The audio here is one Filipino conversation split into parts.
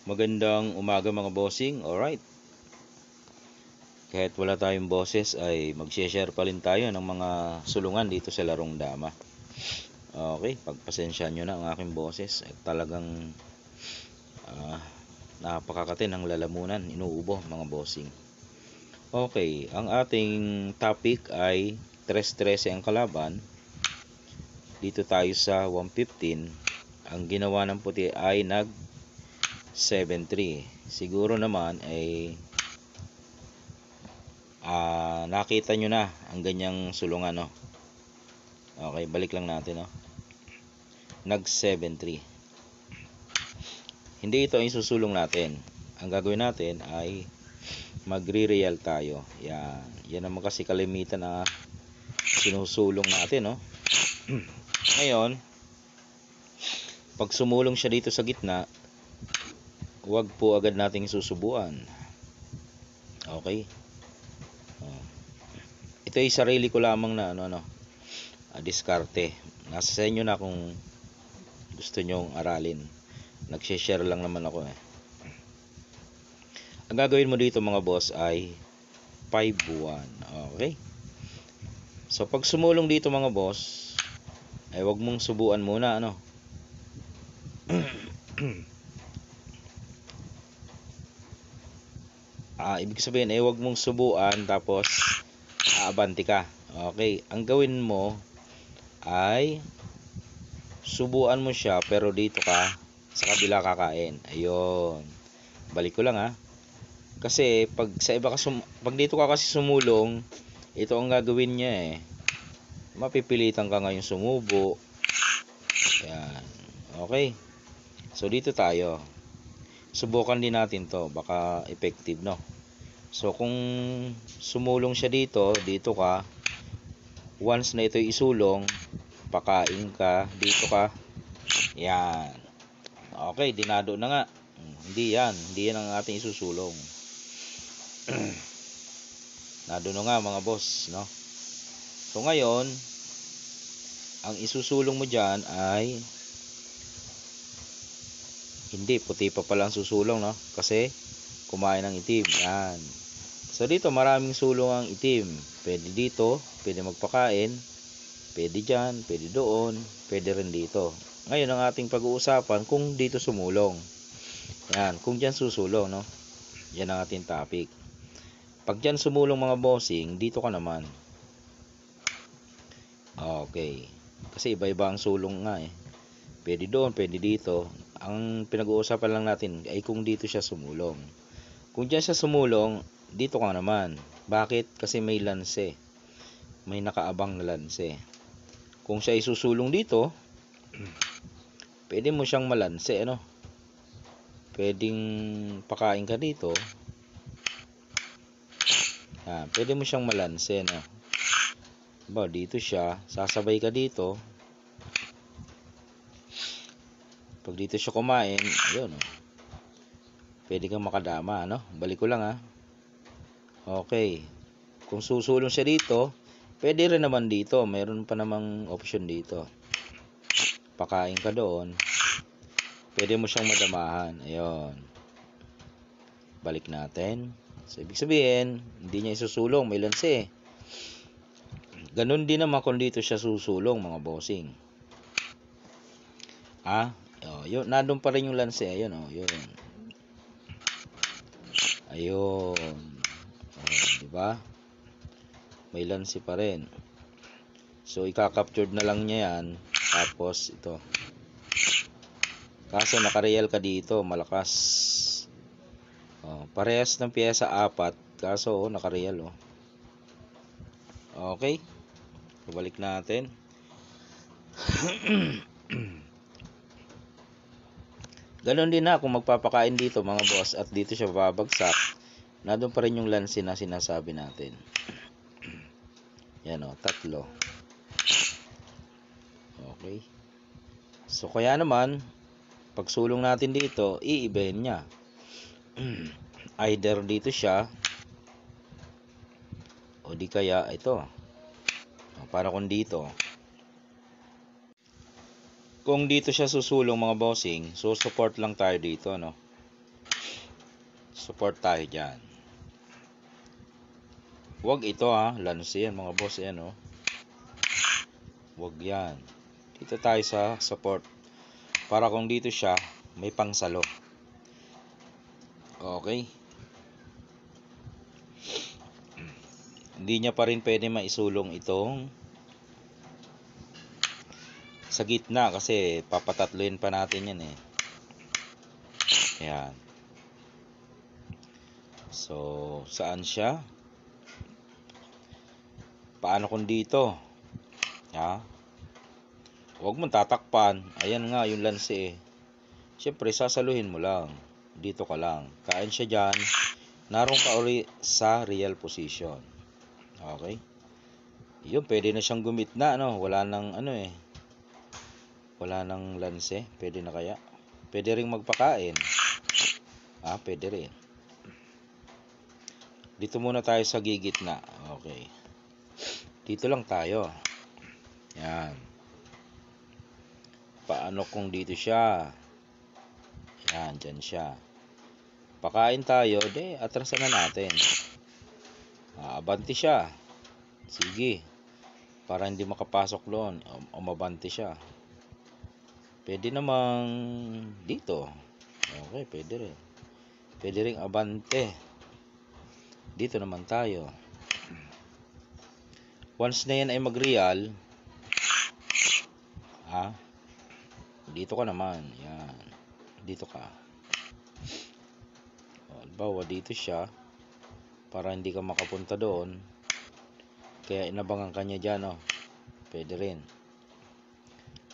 Magandang umaga mga bossing. Alright. Kahit wala tayong boses ay mag-share pa rin tayo ng mga sulungan dito sa larong dama. Okay, pagpasensya nyo na ang aking boses. Ay talagang napakakati ng lalamunan. Inuubo mga bossing. Okay, ang ating topic ay 3-13 ang kalaban. Dito tayo sa 115. Ang ginawa ng puti ay nag 7-3. Siguro naman ay nakita nyo na ang ganyang sulungan, no? Okay, balik lang natin, no? Nag 7-3. Hindi ito ang isusulong natin. Ang gagawin natin ay magre-real tayo. Yan naman kasi kalimitan na sinusulong natin, no? Ngayon, pag sumulong siya dito sa gitna, huwag po agad nating susubuan. Okay? Ito ay sarili ko lamang na diskarte. Nasa sa inyo na kung gusto nyong aralin. Nag-share lang naman ako eh. Ang gagawin mo dito mga boss ay 5-1. Okay? So pag sumulong dito mga boss, ay wag mong subuan muna, ano? Ibig sabihin ay wag mong subuan tapos aabanti ka. Okay, ang gawin mo ay subuan mo siya pero dito ka sa kabila kakain. Ayun. Balik ko lang ha. Kasi pag sa iba ka pag dito ka kasi sumulong, ito ang gagawin niya eh. Mapipilitan ka ngayon sumubo. Ayan. Okay. So dito tayo. Subukan din natin to, baka effective, no? So kung sumulong siya dito ka, once na ito isulong, pakain ka, dito ka. Yan. Okay, dinado na nga. Hindi yan ang ating isusulong. Nado na nga mga boss, no? So ngayon, ang isusulong mo dyan ay hindi, puti pa palang susulong, no? Kasi kumain ng itim. Yan. So dito maraming sulong ang itim. Pwede dito, pwede magpakain, pwede dyan, pwede doon, pwede rin dito. Ngayon ang ating pag-uusapan kung dito sumulong. Yan, kung dyan susulong, no? Yan ang ating topic. Pag dyan sumulong mga bossing, dito ka naman. Okay. Kasi iba-iba ang sulong nga eh. Pwede doon, pwede dito. Ang pinag-uusapan lang natin ay kung dito siya sumulong. Kung dyan siya sumulong, dito ka naman. Bakit? Kasi may lanse. May nakaabang na lanse. Kung siya isusulong dito, pwede mo siyang malanse, ano? Pwedeng pakain ka dito. Pwede mo siyang malanse, no? Diba, dito siya, sasabay ka dito. Pag dito siya kumain, ayun, oh. Pwede kang makadama, no? Balik ko lang, ha? Okay. Kung susulong siya dito, pwede rin naman dito. Mayroon pa namang option dito. Pakain ka doon. Pwede mo siyang madamahan. Ayun. Balik natin. So, ibig sabihin, hindi niya isusulong. May lanse. Ganun din naman kung dito siya susulong, mga bossing. Yun, nandun pa rin yung lanse. Ayun, oh, yun. Ayun. Diba? May lanse pa rin. So, ika-captured na lang niya yan. Tapos, ito. Kaso, nakareal ka dito. Malakas. Parehas ng piyesa 4. Kaso, nakareal, oh. Okay. Balik natin. Ganon din na kung magpapakain dito mga boss at dito siya babagsak, nandun pa rin yung lanse na sinasabi natin. Yan o, 3. Okay. So kaya naman, pag sulong natin dito, iibahin niya. Either dito siya, o di kaya ito. Para kung dito. Kung dito siya susulong mga bossing, so support lang tayo dito, no? Support tayo dyan. Huwag ito lanse yan mga boss. Yan Huwag yan. Dito tayo sa support. Para kung dito siya, may pangsalo. Okay. Hindi niya pa rin pwede maisulong itong sa gitna kasi papatatluin pa natin yan eh. Yan. So, saan siya? Paano kung dito? Huwag mong tatakpan. Ayan nga yung lanse eh. Siyempre, sasaluhin mo lang. Dito ka lang. Kain siya dyan. Naroon ka uli sa real position. Okay? Yun, pwede na siyang gumitna, Wala nang Wala nang lanse. Pwede na kaya? Pwede ring magpakain. Pwede rin. Dito muna tayo sa gigitna. Okay. Dito lang tayo. Yan. Paano kung dito siya? Yan, dyan siya. Pakain tayo, atrasan na natin. Abanti siya. Sige. Para hindi makapasok doon. Umabanti siya. Pwede namang dito. Okay, pwede rin. Pwede rin abante. Dito naman tayo. Once na yan ay mag-real, dito ka naman. Yan. Dito ka. Halimbawa, dito siya. Para hindi ka makapunta doon. Kaya inabangan ka niya dyan, Pwede rin.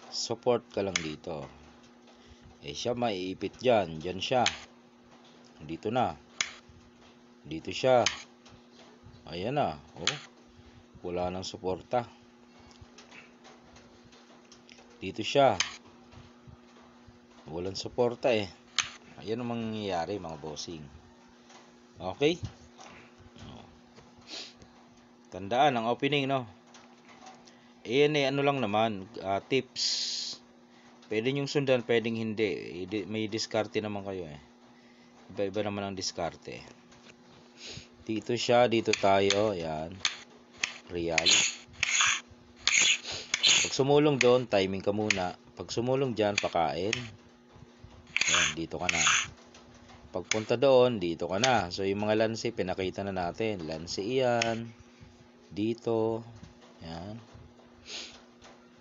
Support ka lang dito. Siya maiipit dyan. Dyan siya. Dito na. Dito siya. Ayan na. Wala nang suporta. Dito siya. Walang suporta eh. Ayan ang mangyayari mga bossing. Okay? Tandaan ang opening, Ayan lang naman. Tips. Pwede nyong sundan, pwedeng hindi. May diskarte naman kayo eh. Iba-iba naman ang diskarte. Dito siya, dito tayo. Ayan. Real. Pag sumulong doon, timing ka muna. Pag sumulong dyan, pakain. Ayan, dito ka na. Pagpunta doon, dito ka na. So, yung mga lanse, pinakita na natin. Lanse iyan. Dito. Ayan.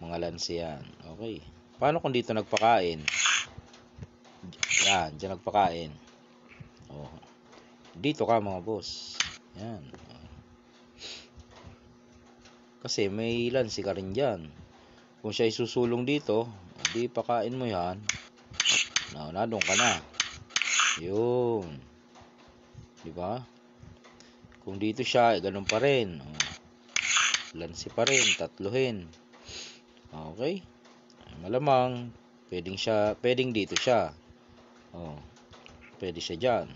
Mga lanse yan. Okay. Paano kung dito nagpakain? Yan, dyan nagpakain. Dito ka mga boss. Yan. Kasi may lanse ka rin dyan. Kung siya isusulong dito, di pakain mo yan. Nadong ka na. Yun. Diba? Kung dito siya, ganun pa rin. Lanse pa rin, tatluhin. Okay? Malamang, pwedeng dito siya. Pwede siya dyan.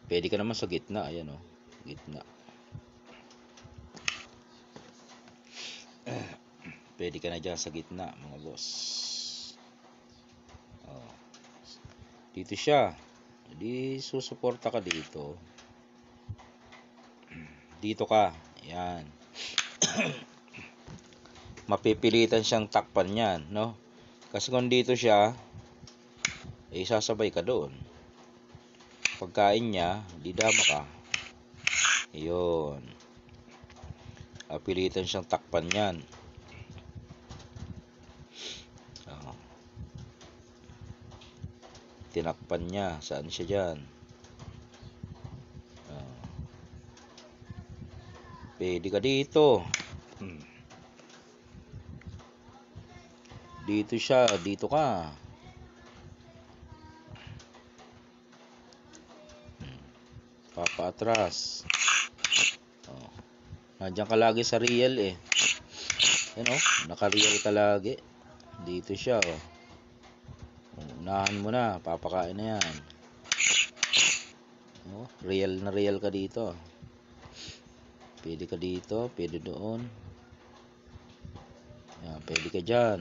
Pwede ka naman sa gitna. Ayan gitna. Pwede ka na dyan sa gitna mga boss. Dito siya. Di susuporta ka dito. Dito ka. Ayan. Mapipilitan siyang takpan yan, Kasi kung dito siya, sasabay ka doon. Pagkain niya, didama ka. Ayun. Pilitan siyang takpan yan. Tinakpan niya. Saan siya dyan? Pwede ka dito. Dito siya. Dito ka. Papaatras. Nandiyan ka lagi sa real eh. Naka-real ka lagi. Dito siya unahan mo na, papakain na yan. Real na real ka dito. Pwede ka dito, pwede doon. Yan, pwede ka dyan.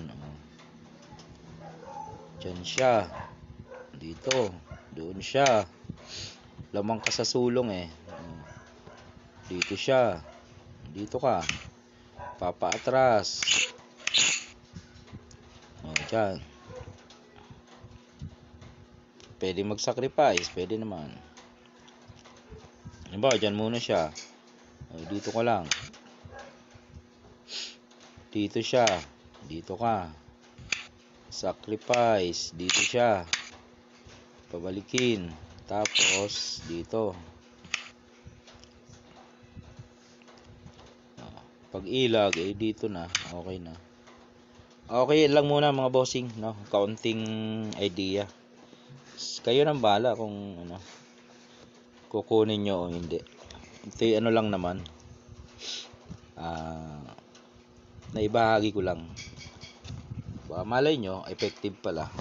Dyan siya. Dito. Doon siya. Lamang ka sa sulong eh. Dito siya. Dito ka. Papaatras. Dyan. Pwede mag-sacrifice. Pwede naman. Diba, dyan muna siya. Dito ka lang. Dito siya. Dito ka. Sacrifice. Dito siya. Pabalikin. Tapos, dito. Pag ilag, eh dito na. Okay na. Okay lang muna mga bossing, no? Kaunting idea. Kayo nang bahala kung ano, kukunin nyo o hindi. Ito ano lang naman. Naibahagi ko lang. Baka malay nyo, effective pala.